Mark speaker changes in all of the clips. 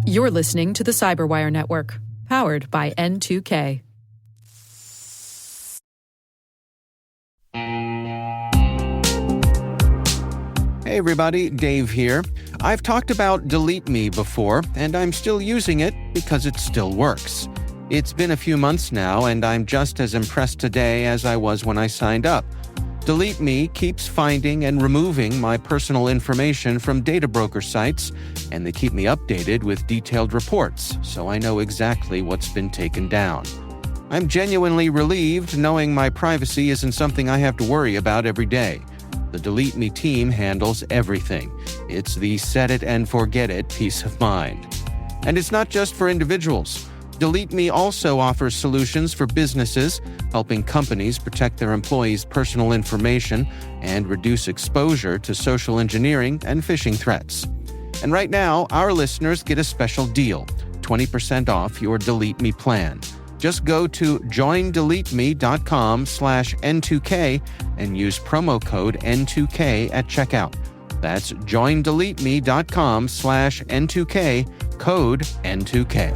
Speaker 1: You're listening to the CyberWire Network, powered by N2K.
Speaker 2: Hey everybody, Dave here. I've talked about Delete Me before, and I'm still using it because it still works. It's been a few months now, and I'm just as impressed today as I was when I signed up. Delete Me keeps finding and removing my personal information from data broker sites, and they keep me updated with detailed reports, so I know exactly what's been taken down. I'm genuinely relieved knowing my privacy isn't something I have to worry about every day. The Delete Me team handles everything. It's the set it and forget it peace of mind. And it's not just for individuals. Delete Me also offers solutions for businesses, helping companies protect their employees' personal information and reduce exposure to social engineering and phishing threats. And right now, our listeners get a special deal, 20% off your Delete Me plan. Just go to joindeleteme.com/N2K and use promo code N2K at checkout. That's joindeleteme.com/N2K, code N2K.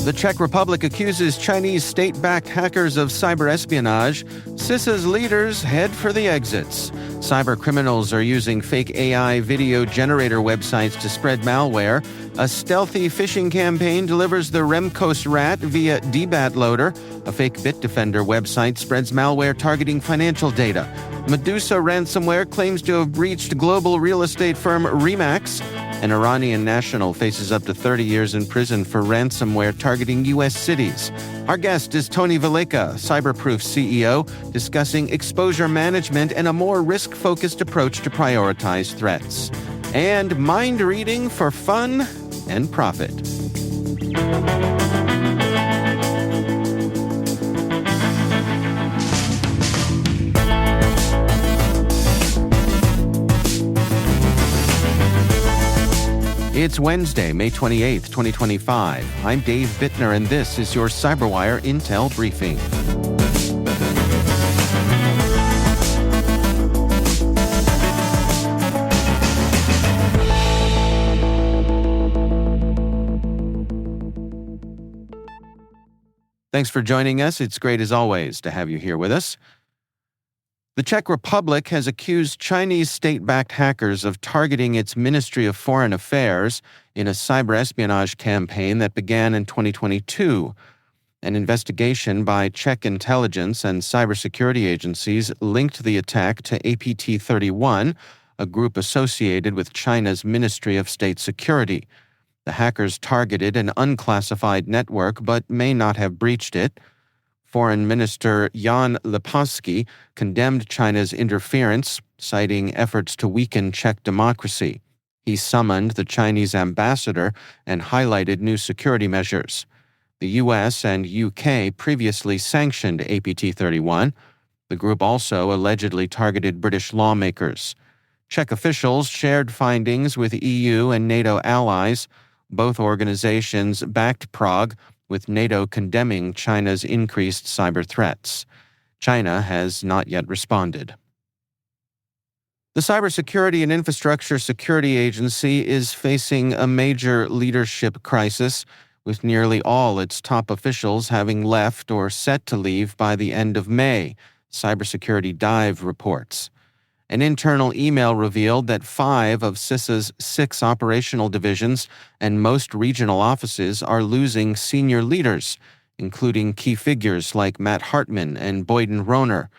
Speaker 2: The Czech Republic accuses Chinese state-backed hackers of cyber espionage. CISA's leaders head for the exits. Cyber criminals are using fake AI video generator websites to spread malware. A stealthy phishing campaign delivers the Remkos rat via DBAT loader. A fake Bitdefender website spreads malware targeting financial data. Medusa ransomware claims to have breached global real estate firm Remax. An Iranian national faces up to 30 years in prison for ransomware targeting U.S. cities. Our guest is Tony Valeka, Cyberproof CEO, discussing exposure management and a more risk-focused approach to prioritize threats. And mind reading for fun and profit. It's Wednesday, May 28th, 2025. I'm Dave Bittner, and this is your CyberWire Intel Briefing. Thanks for joining us. It's great, as always, to have you here with us. The Czech Republic has accused Chinese state-backed hackers of targeting its Ministry of Foreign Affairs in a cyber espionage campaign that began in 2022. An investigation by Czech intelligence and cybersecurity agencies linked the attack to APT-31, a group associated with China's Ministry of State Security. The hackers targeted an unclassified network but may not have breached it. Foreign Minister Jan Lipavsky condemned China's interference, citing efforts to weaken Czech democracy. He summoned the Chinese ambassador and highlighted new security measures. The U.S. and U.K. previously sanctioned APT-31. The group also allegedly targeted British lawmakers. Czech officials shared findings with EU and NATO allies. Both organizations backed Prague, with NATO condemning China's increased cyber threats. China has not yet responded. The Cybersecurity and Infrastructure Security Agency is facing a major leadership crisis, with nearly all its top officials having left or set to leave by the end of May, Cybersecurity Dive reports. An internal email revealed that 5 of CISA's 6 operational divisions and most regional offices are losing senior leaders, including key figures like Matt Hartman and Boyden Rohner.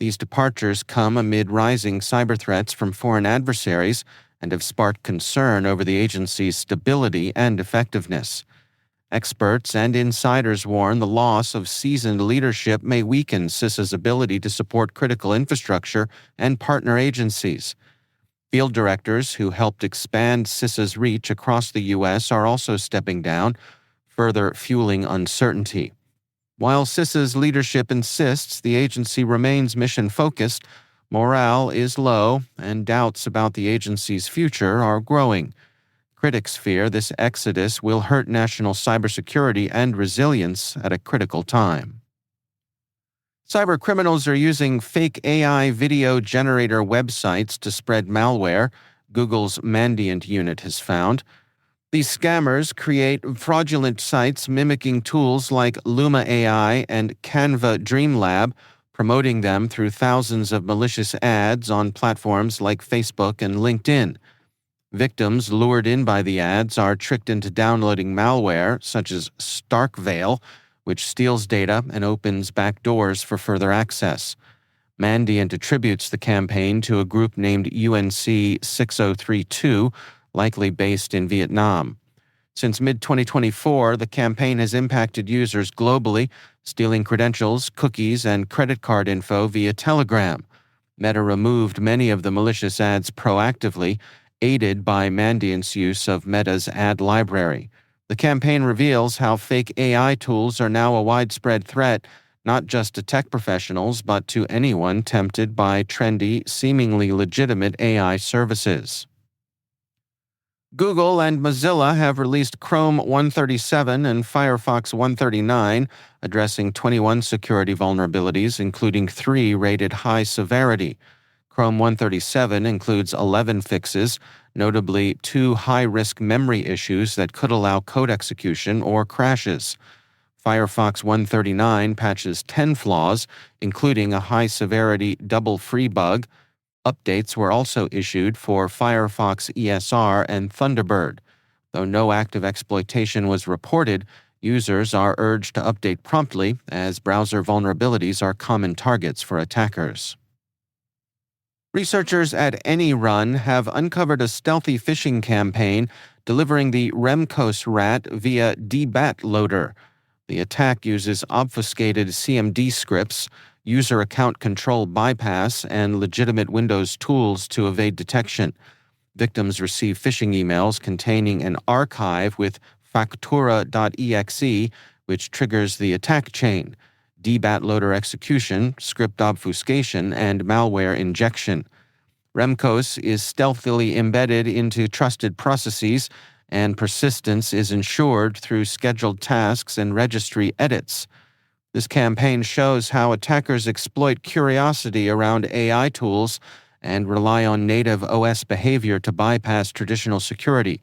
Speaker 2: These departures come amid rising cyber threats from foreign adversaries and have sparked concern over the agency's stability and effectiveness. Experts and insiders warn the loss of seasoned leadership may weaken CISA's ability to support critical infrastructure and partner agencies. Field directors who helped expand CISA's reach across the U.S. are also stepping down, further fueling uncertainty. While CISA's leadership insists the agency remains mission-focused, morale is low and doubts about the agency's future are growing. Critics fear this exodus will hurt national cybersecurity and resilience at a critical time. Cybercriminals are using fake AI video generator websites to spread malware, Google's Mandiant unit has found. These scammers create fraudulent sites mimicking tools like Luma AI and Canva Dreamlab, promoting them through thousands of malicious ads on platforms like Facebook and LinkedIn. Victims lured in by the ads are tricked into downloading malware, such as Starkvale, which steals data and opens back doors for further access. Mandiant attributes the campaign to a group named UNC 6032, likely based in Vietnam. Since mid-2024, the campaign has impacted users globally, stealing credentials, cookies, and credit card info via Telegram. Meta removed many of the malicious ads proactively, aided by Mandiant's use of Meta's ad library. The campaign reveals how fake AI tools are now a widespread threat, not just to tech professionals, but to anyone tempted by trendy, seemingly legitimate AI services. Google and Mozilla have released Chrome 137 and Firefox 139, addressing 21 security vulnerabilities, including 3 rated high severity. Chrome 137 includes 11 fixes, notably 2 high-risk memory issues that could allow code execution or crashes. Firefox 139 patches 10 flaws, including a high-severity double-free bug. Updates were also issued for Firefox ESR and Thunderbird. Though no active exploitation was reported, users are urged to update promptly, as browser vulnerabilities are common targets for attackers. Researchers at AnyRun have uncovered a stealthy phishing campaign delivering the Remcos rat via dbat loader. The attack uses obfuscated CMD scripts, user account control bypass, and legitimate Windows tools to evade detection. Victims receive phishing emails containing an archive with factura.exe, which triggers the attack chain: dbat loader execution, script obfuscation, and malware injection. Remcos is stealthily embedded into trusted processes, and persistence is ensured through scheduled tasks and registry edits. This campaign shows how attackers exploit curiosity around AI tools and rely on native OS behavior to bypass traditional security.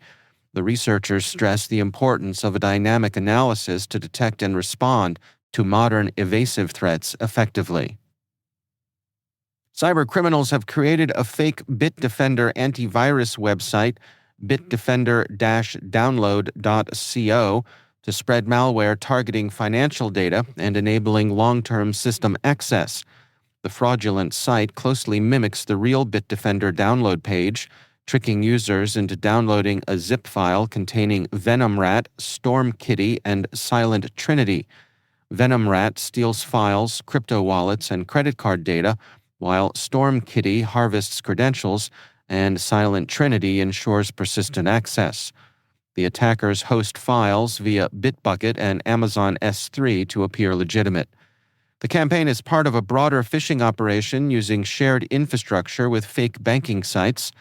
Speaker 2: The researchers stress the importance of a dynamic analysis to detect and respond to modern evasive threats effectively. Cybercriminals have created a fake Bitdefender antivirus website, bitdefender-download.co, to spread malware targeting financial data and enabling long-term system access. The fraudulent site closely mimics the real Bitdefender download page, tricking users into downloading a zip file containing VenomRat, StormKitty, and Silent Trinity. VenomRat steals files, crypto wallets, and credit card data, while StormKitty harvests credentials and Silent Trinity ensures persistent access. The attackers host files via Bitbucket and Amazon S3 to appear legitimate. The campaign is part of a broader phishing operation using shared infrastructure with fake banking sites.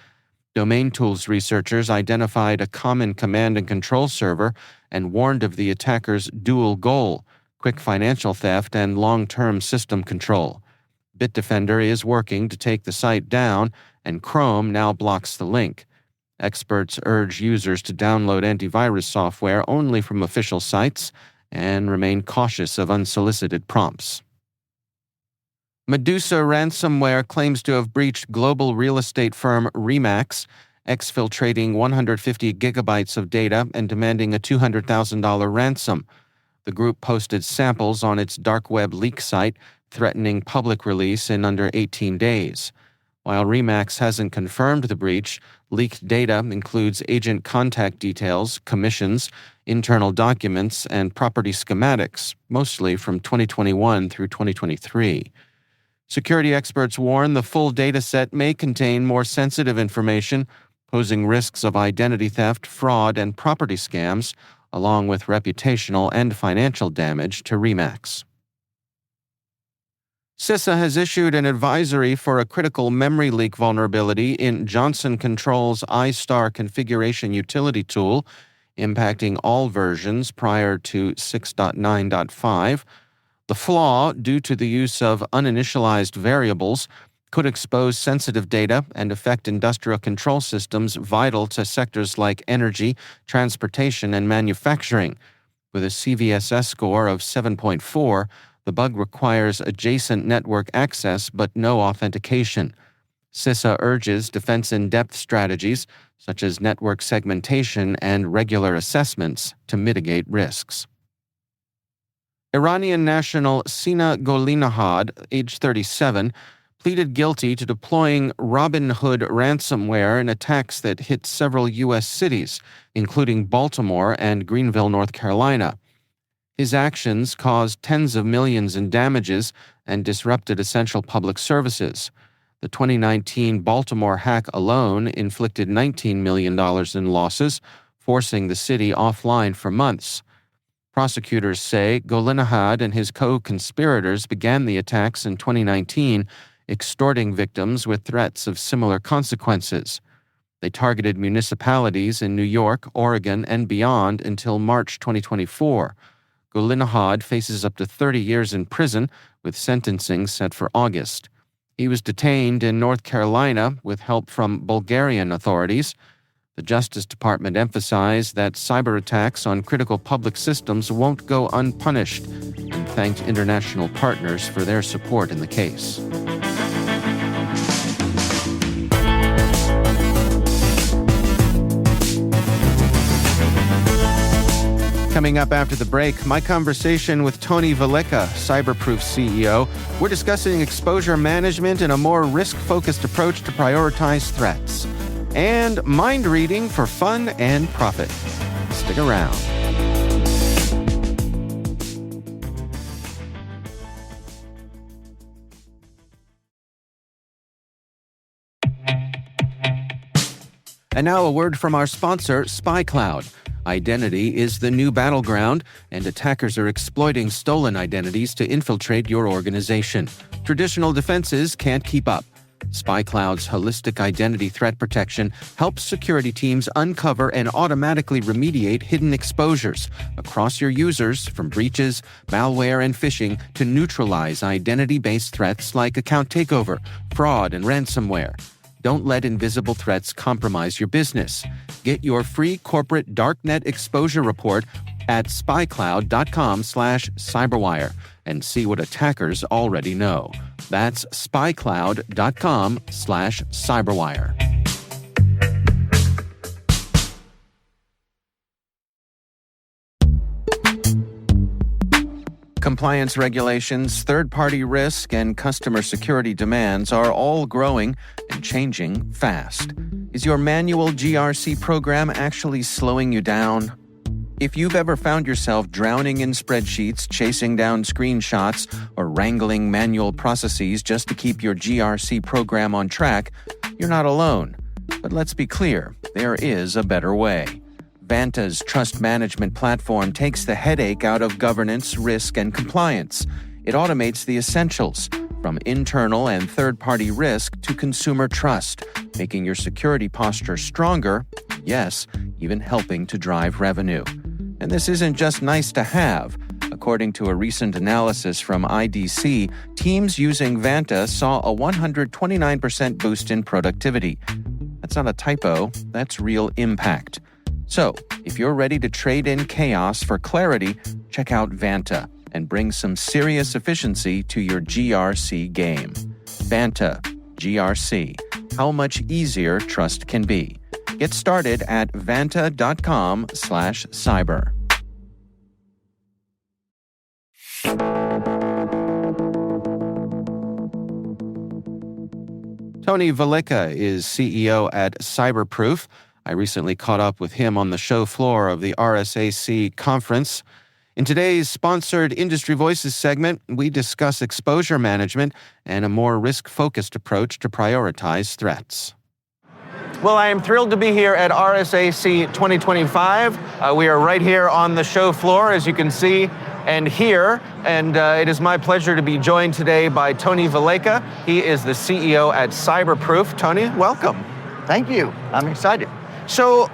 Speaker 2: Domain Tools researchers identified a common command and control server and warned of the attackers' dual goal: quick financial theft and long-term system control. Bitdefender is working to take the site down, and Chrome now blocks the link. Experts urge users to download antivirus software only from official sites and remain cautious of unsolicited prompts. Medusa ransomware claims to have breached global real estate firm Remax, exfiltrating 150 gigabytes of data and demanding a $200,000 ransom. The group posted samples on its dark web leak site, threatening public release in under 18 days. While Remax hasn't confirmed the breach, leaked data includes agent contact details, commissions, internal documents, and property schematics, mostly from 2021 through 2023. Security experts warn the full dataset may contain more sensitive information, posing risks of identity theft, fraud, and property scams, along with reputational and financial damage to Remax. CISA has issued an advisory for a critical memory leak vulnerability in Johnson Controls iStar configuration utility tool, impacting all versions prior to 6.9.5. The flaw, due to the use of uninitialized variables, could expose sensitive data and affect industrial control systems vital to sectors like energy, transportation, and manufacturing. With a CVSS score of 7.4, the bug requires adjacent network access but no authentication. CISA urges defense in-depth strategies, such as network segmentation and regular assessments, to mitigate risks. Iranian national Sina Golinahad, age 37, pleaded guilty to deploying Robin Hood ransomware in attacks that hit several U.S. cities, including Baltimore and Greenville, North Carolina. His actions caused tens of millions in damages and disrupted essential public services. The 2019 Baltimore hack alone inflicted $19 million in losses, forcing the city offline for months. Prosecutors say Golinahad and his co-conspirators began the attacks in 2019, extorting victims with threats of similar consequences. They targeted municipalities in New York, Oregon, and beyond until March 2024. Golinahad faces up to 30 years in prison, with sentencing set for August. He was detained in North Carolina with help from Bulgarian authorities. The Justice Department emphasized that cyber attacks on critical public systems won't go unpunished and thanked international partners for their support in the case. Coming up after the break, my conversation with Tony Valleca, CyberProof CEO. We're discussing exposure management and a more risk-focused approach to prioritize threats. And mind reading for fun and profit. Stick around. And now a word from our sponsor, SpyCloud. Identity is the new battleground, and attackers are exploiting stolen identities to infiltrate your organization. Traditional defenses can't keep up. SpyCloud's holistic identity threat protection helps security teams uncover and automatically remediate hidden exposures across your users, from breaches, malware, and phishing to neutralize identity-based threats like account takeover, fraud, and ransomware. Don't let invisible threats compromise your business. Get your free corporate darknet exposure report at spycloud.com/cyberwire and see what attackers already know. That's spycloud.com/cyberwire. Compliance regulations, third-party risk, and customer security demands are all growing and changing fast. Is your manual GRC program actually slowing you down? If you've ever found yourself drowning in spreadsheets, chasing down screenshots, or wrangling manual processes just to keep your GRC program on track, you're not alone. But let's be clear, there is a better way. Vanta's trust management platform takes the headache out of governance, risk, and compliance. It automates the essentials, from internal and third-party risk to consumer trust, making your security posture stronger, yes, even helping to drive revenue. And this isn't just nice to have. According to a recent analysis from IDC, teams using Vanta saw a 129% boost in productivity. That's not a typo, that's real impact. So, if you're ready to trade in chaos for clarity, check out Vanta and bring some serious efficiency to your GRC game. Vanta, GRC, how much easier trust can be. Get started at vanta.com/cyber. Tony Valleca is CEO at CyberProof. I recently caught up with him on the show floor of the RSAC conference. In today's sponsored Industry Voices segment, we discuss exposure management and a more risk-focused approach to prioritize threats. Well, I am thrilled to be here at RSAC 2025. We are right here on the show floor. As you can see, and here. And it is my pleasure to be joined today by Tony Valleca. He is the CEO at Cyberproof. Tony, welcome.
Speaker 3: Thank you. I'm excited.
Speaker 2: So,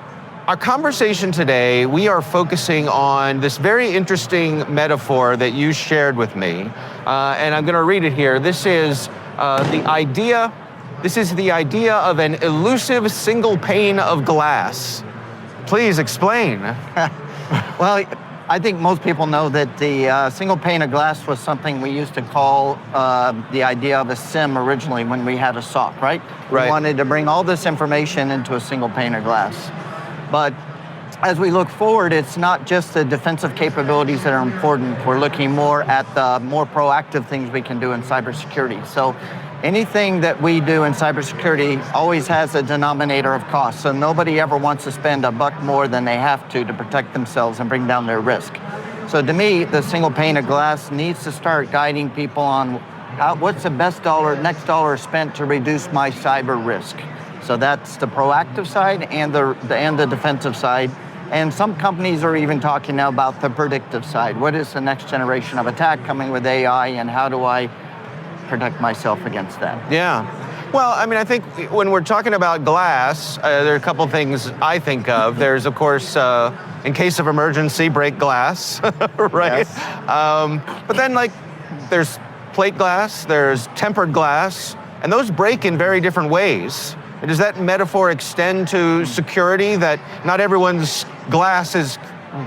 Speaker 2: our conversation today, we are focusing on this very interesting metaphor that you shared with me, and I'm going to read it here. This is the idea of an elusive single pane of glass. Please explain.
Speaker 3: Well, I think most people know that the single pane of glass was something we used to call the idea of a SIM originally when we had a SOC, right?
Speaker 2: Right.
Speaker 3: We wanted to bring all this information into a single pane of glass. But as we look forward, it's not just the defensive capabilities that are important. We're looking more at the more proactive things we can do in cybersecurity. So anything that we do in cybersecurity always has a denominator of cost. So nobody ever wants to spend a buck more than they have to protect themselves and bring down their risk. So to me, the single pane of glass needs to start guiding people on what's the best next dollar spent to reduce my cyber risk. So that's the proactive side and the defensive side. And some companies are even talking now about the predictive side. What is the next generation of attack coming with AI, and how do I protect myself against that?
Speaker 2: Yeah. Well, I mean, I think when we're talking about glass, there are a couple things I think of. There's, of course, in case of emergency, break glass, right?
Speaker 3: Yes.
Speaker 2: But then, like, there's plate glass, there's tempered glass, and those break in very different ways. Does that metaphor extend to security, that not everyone's glass is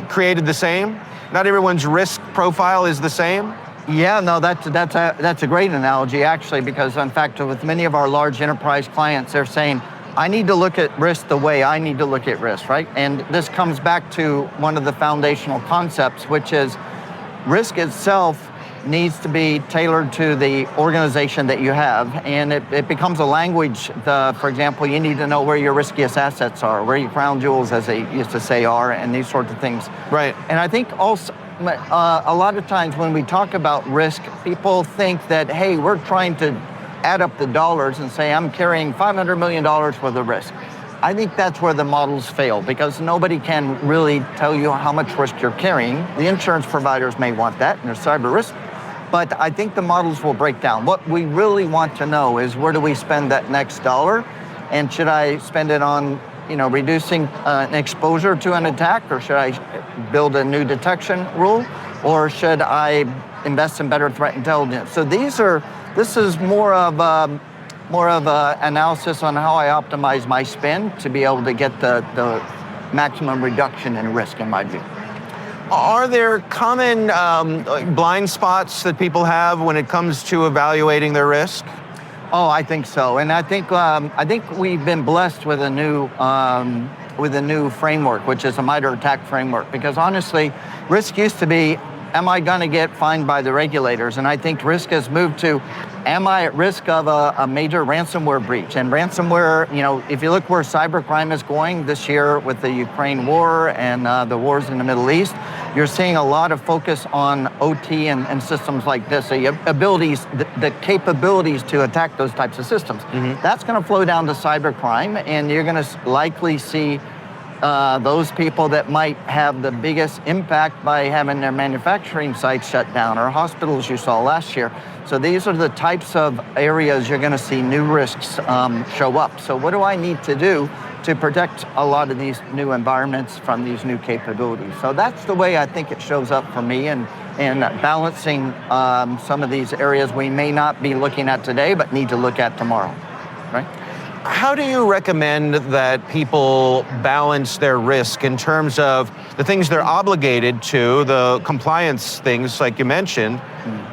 Speaker 2: created the same? Not everyone's risk profile is the same?
Speaker 3: Yeah, no, that's a great analogy, actually, because in fact, with many of our large enterprise clients, they're saying, I need to look at risk the way I need to look at risk, right? And this comes back to one of the foundational concepts, which is risk itself needs to be tailored to the organization that you have, and it becomes a language. For example, you need to know where your riskiest assets are, where your crown jewels, as they used to say, are, and these sorts of things.
Speaker 2: Right.
Speaker 3: And I think also, a lot of times when we talk about risk, people think that, hey, we're trying to add up the dollars and say, I'm carrying $500 million worth of risk. I think that's where the models fail, because nobody can really tell you how much risk you're carrying. The insurance providers may want that in their cyber risk, but I think the models will break down. What we really want to know is, where do we spend that next dollar? And should I spend it on reducing an exposure to an attack, or should I build a new detection rule, or should I invest in better threat intelligence? So this is more of a analysis on how I optimize my spend to be able to get the maximum reduction in risk, in my view.
Speaker 2: Are there common blind spots that people have when it comes to evaluating their risk?
Speaker 3: Oh, I think so, and I think we've been blessed with a new framework, which is a MITRE ATT&CK framework. Because honestly, risk used to be, am I going to get fined by the regulators? And I think risk has moved to, am I at risk of a major ransomware breach? And ransomware, if you look where cybercrime is going this year with the Ukraine war and the wars in the Middle East, you're seeing a lot of focus on OT and systems like this, the capabilities to attack those types of systems. Mm-hmm. That's going to flow down to cybercrime, and you're going to likely see those people that might have the biggest impact by having their manufacturing sites shut down, or hospitals you saw last year. So these are the types of areas you're going to see new risks show up. So what do I need to do to protect a lot of these new environments from these new capabilities? So that's the way I think it shows up for me, and balancing some of these areas we may not be looking at today, but need to look at tomorrow, right?
Speaker 2: How do you recommend that people balance their risk in terms of the things they're obligated to, the compliance things like you mentioned,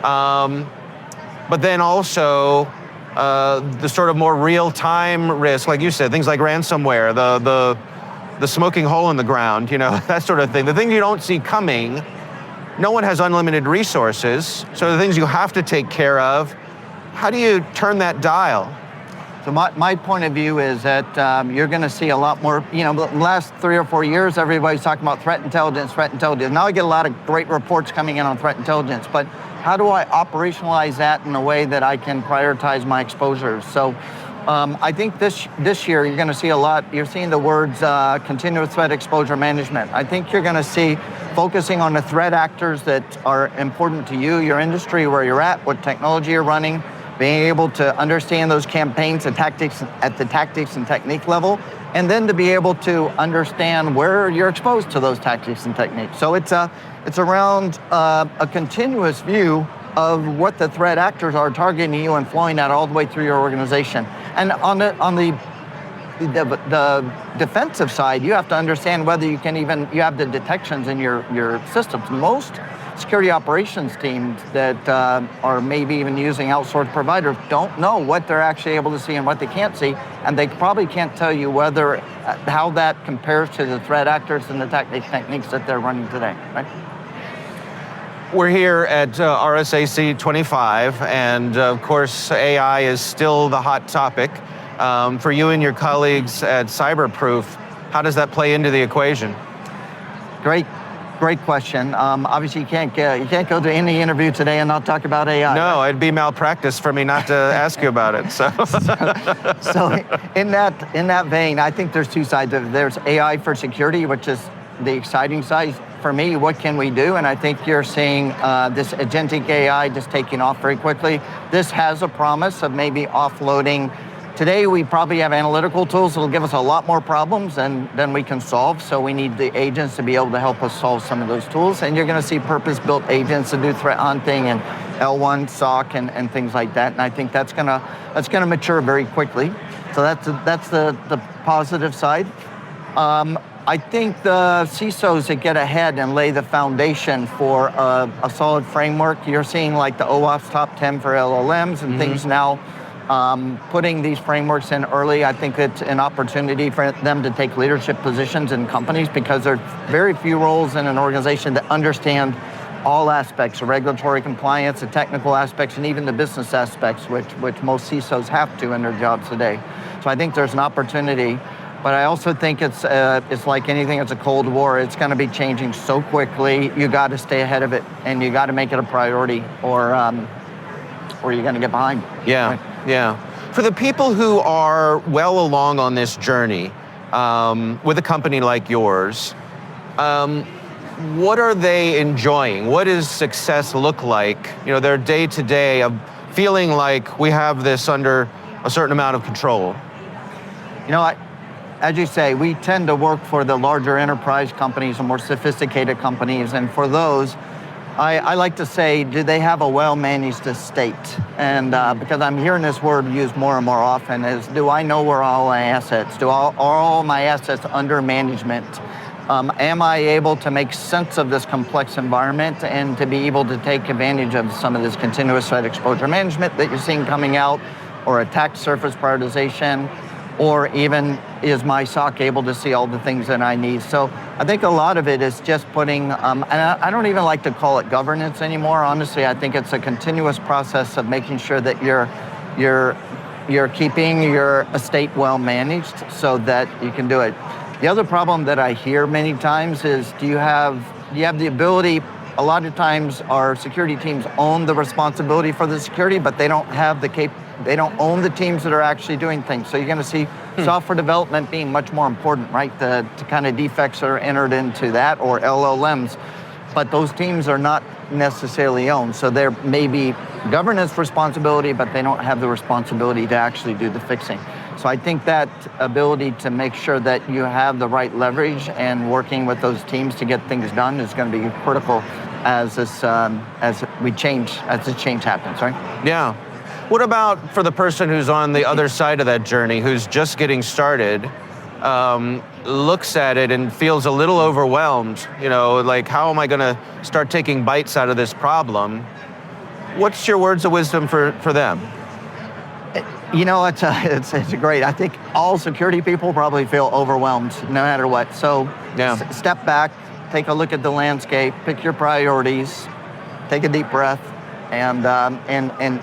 Speaker 2: but then also the sort of more real-time risk, like you said, things like ransomware, the smoking hole in the ground, that sort of thing. The things you don't see coming. No one has unlimited resources, so the things you have to take care of, how do you turn that dial?
Speaker 3: So my point of view is that you're going to see a lot more, the last 3 or 4 years, everybody's talking about threat intelligence. Now I get a lot of great reports coming in on threat intelligence, but how do I operationalize that in a way that I can prioritize my exposures? So I think this year you're going to see a lot. You're seeing the words continuous threat exposure management. I think you're going to see focusing on the threat actors that are important to you, your industry, where you're at, what technology you're running, being able to understand those campaigns and tactics at the tactics and technique level, and then to be able to understand where you're exposed to those tactics and techniques. So it's around a continuous view of what the threat actors are targeting you and flowing that all the way through your organization. And on the defensive side, you have to understand whether you have the detections in your systems. Most security operations teams that are maybe even using outsourced providers don't know what they're actually able to see and what they can't see, and they probably can't tell you how that compares to the threat actors and the techniques that they're running today, right?
Speaker 2: We're here at RSAC 25, and of course, AI is still the hot topic. For you and your colleagues at Cyberproof, how does that play into the equation?
Speaker 3: Great question. Obviously, you can't go to any interview today and not talk about AI.
Speaker 2: No, it'd be malpractice for me not to ask you about it. So
Speaker 3: in that vein, I think there's two sides of it. There's AI for security, which is the exciting side. For me, what can we do? And I think you're seeing this agentic AI just taking off very quickly. This has a promise of maybe offloading. Today, we probably have analytical tools that'll give us a lot more problems than we can solve. So we need the agents to be able to help us solve some of those tools. And you're going to see purpose-built agents to do threat hunting and L1 SOC and things like that. And I think that's gonna mature very quickly. So that's the positive side. I think the CISOs that get ahead and lay the foundation for a solid framework, you're seeing like the OWASP top 10 for LLMs and things now, putting these frameworks in early. I think it's an opportunity for them to take leadership positions in companies because there are very few roles in an organization that understand all aspects of regulatory compliance, the technical aspects, and even the business aspects, which most CISOs have to in their jobs today. So I think there's an opportunity. But I also think it's like anything, it's a Cold War. It's going to be changing so quickly. You got to stay ahead of it, and you got to make it a priority, or you're going to get behind.
Speaker 2: Yeah, right? Yeah. For the people who are well along on this journey with a company like yours, what are they enjoying? What does success look like? You know, their day to day of feeling like we have this under a certain amount of control.
Speaker 3: You know, as you say, we tend to work for the larger enterprise companies and more sophisticated companies, and for those, I like to say, do they have a well-managed estate? And because I'm hearing this word used more and more often, is do I know where all my assets? Are all my assets under management? Am I able to make sense of this complex environment and to be able to take advantage of some of this continuous threat exposure management that you're seeing coming out, or attack surface prioritization? Or even, is my SOC able to see all the things that I need? So I think a lot of it is just putting, and I don't even like to call it governance anymore. Honestly, I think it's a continuous process of making sure that you're keeping your estate well managed so that you can do it. The other problem that I hear many times is, do you have the ability? A lot of times our security teams own the responsibility for the security, but they don't have they don't own the teams that are actually doing things. So you're going to see software development being much more important, right? The kind of defects that are entered into that, or LLMs, but those teams are not necessarily owned. So there may be governance responsibility, but they don't have the responsibility to actually do the fixing. So I think that ability to make sure that you have the right leverage and working with those teams to get things done is going to be critical as the change happens, right?
Speaker 2: Yeah. What about for the person who's on the other side of that journey, who's just getting started, looks at it and feels a little overwhelmed, you know, like, how am I going to start taking bites out of this problem? What's your words of wisdom for them?
Speaker 3: You know, it's great. I think all security people probably feel overwhelmed no matter what. So step back, take a look at the landscape, pick your priorities, take a deep breath, and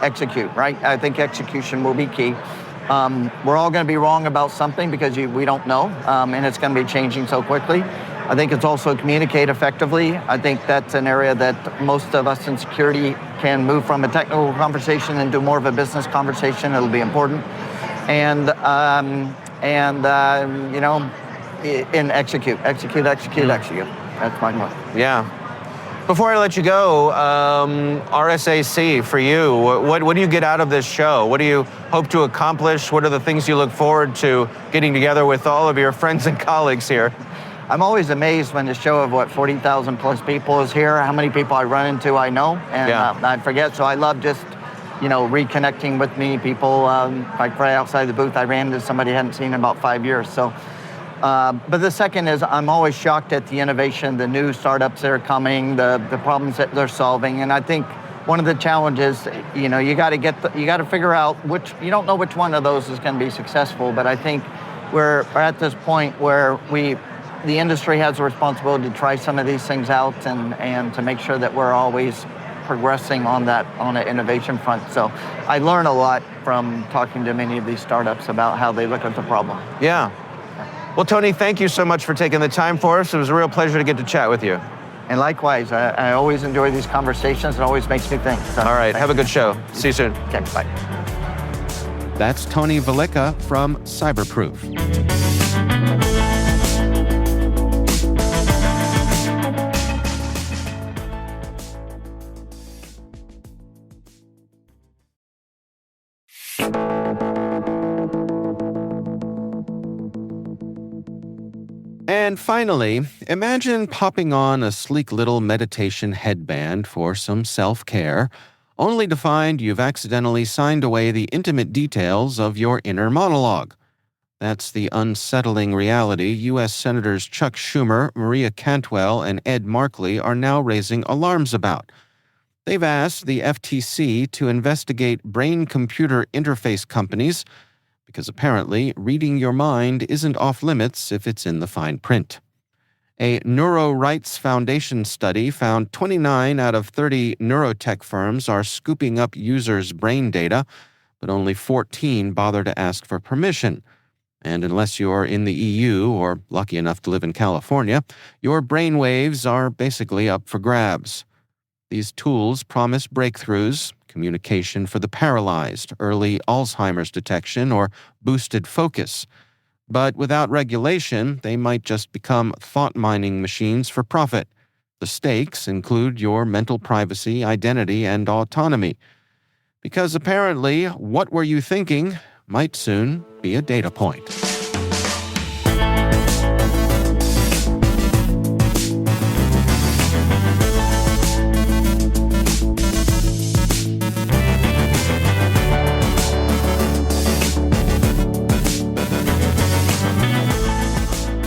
Speaker 3: execute, right? I think execution will be key. We're all going to be wrong about something because we don't know, and it's going to be changing so quickly. I think it's also communicate effectively. I think that's an area that most of us in security can move from a technical conversation into more of a business conversation. It'll be important. and execute. That's my motto.
Speaker 2: Yeah. Before I let you go, RSAC for you, what do you get out of this show? What do you hope to accomplish? What are the things you look forward to getting together with all of your friends and colleagues here?
Speaker 3: I'm always amazed when the show of 40,000 plus people is here, how many people I run into I know, and I forget, so I love just, reconnecting with me, people, like right outside the booth, I ran into somebody I hadn't seen in about 5 years, so. But the second is I'm always shocked at the innovation, the new startups that are coming, the problems that they're solving. And I think one of the challenges, you got to figure out you don't know which one of those is going to be successful. But I think we're at this point where the industry has a responsibility to try some of these things out and to make sure that we're always progressing on the innovation front. So I learn a lot from talking to many of these startups about how they look at the problem.
Speaker 2: Yeah. Well, Tony, thank you so much for taking the time for us. It was a real pleasure to get to chat with you.
Speaker 3: And likewise, I always enjoy these conversations. It always makes me think. So,
Speaker 2: all right, have a good show. See you soon.
Speaker 3: Okay, bye.
Speaker 2: That's Tony Velicka from Cyberproof. And finally, imagine popping on a sleek little meditation headband for some self-care, only to find you've accidentally signed away the intimate details of your inner monologue. That's the unsettling reality U.S. Senators Chuck Schumer, Maria Cantwell, and Ed Markey are now raising alarms about. They've asked the FTC to investigate brain-computer interface companies because apparently reading your mind isn't off-limits if it's in the fine print. A Neuro Rights Foundation study found 29 out of 30 neurotech firms are scooping up users' brain data, but only 14 bother to ask for permission. And unless you're in the EU or lucky enough to live in California, your brainwaves are basically up for grabs. These tools promise breakthroughs, communication for the paralyzed, early Alzheimer's detection, or boosted focus. But without regulation, they might just become thought-mining machines for profit. The stakes include your mental privacy, identity, and autonomy. Because apparently, what were you thinking might soon be a data point.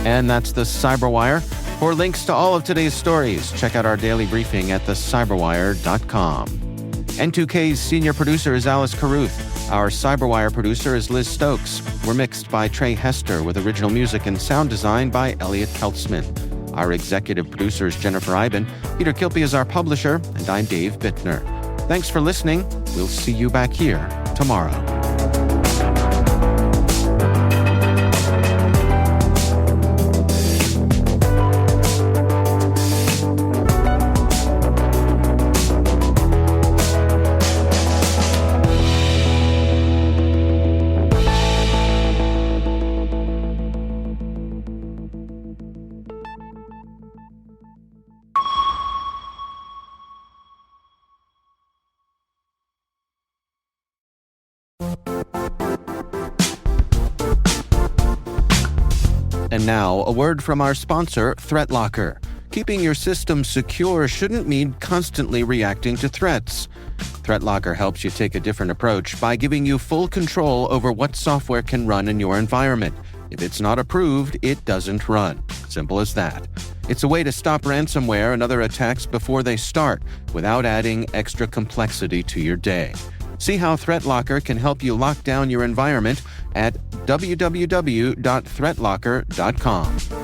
Speaker 2: And that's the CyberWire. For links to all of today's stories, check out our daily briefing at thecyberwire.com. N2K's senior producer is Alice Carruth. Our CyberWire producer is Liz Stokes. We're mixed by Trey Hester with original music and sound design by Elliot Keltzman. Our executive producer is Jennifer Iben. Peter Kilpie is our publisher, and I'm Dave Bittner. Thanks for listening. We'll see you back here tomorrow. And now, a word from our sponsor, ThreatLocker. Keeping your system secure shouldn't mean constantly reacting to threats. ThreatLocker helps you take a different approach by giving you full control over what software can run in your environment. If it's not approved, it doesn't run. Simple as that. It's a way to stop ransomware and other attacks before they start, without adding extra complexity to your day. See how ThreatLocker can help you lock down your environment at www.threatlocker.com.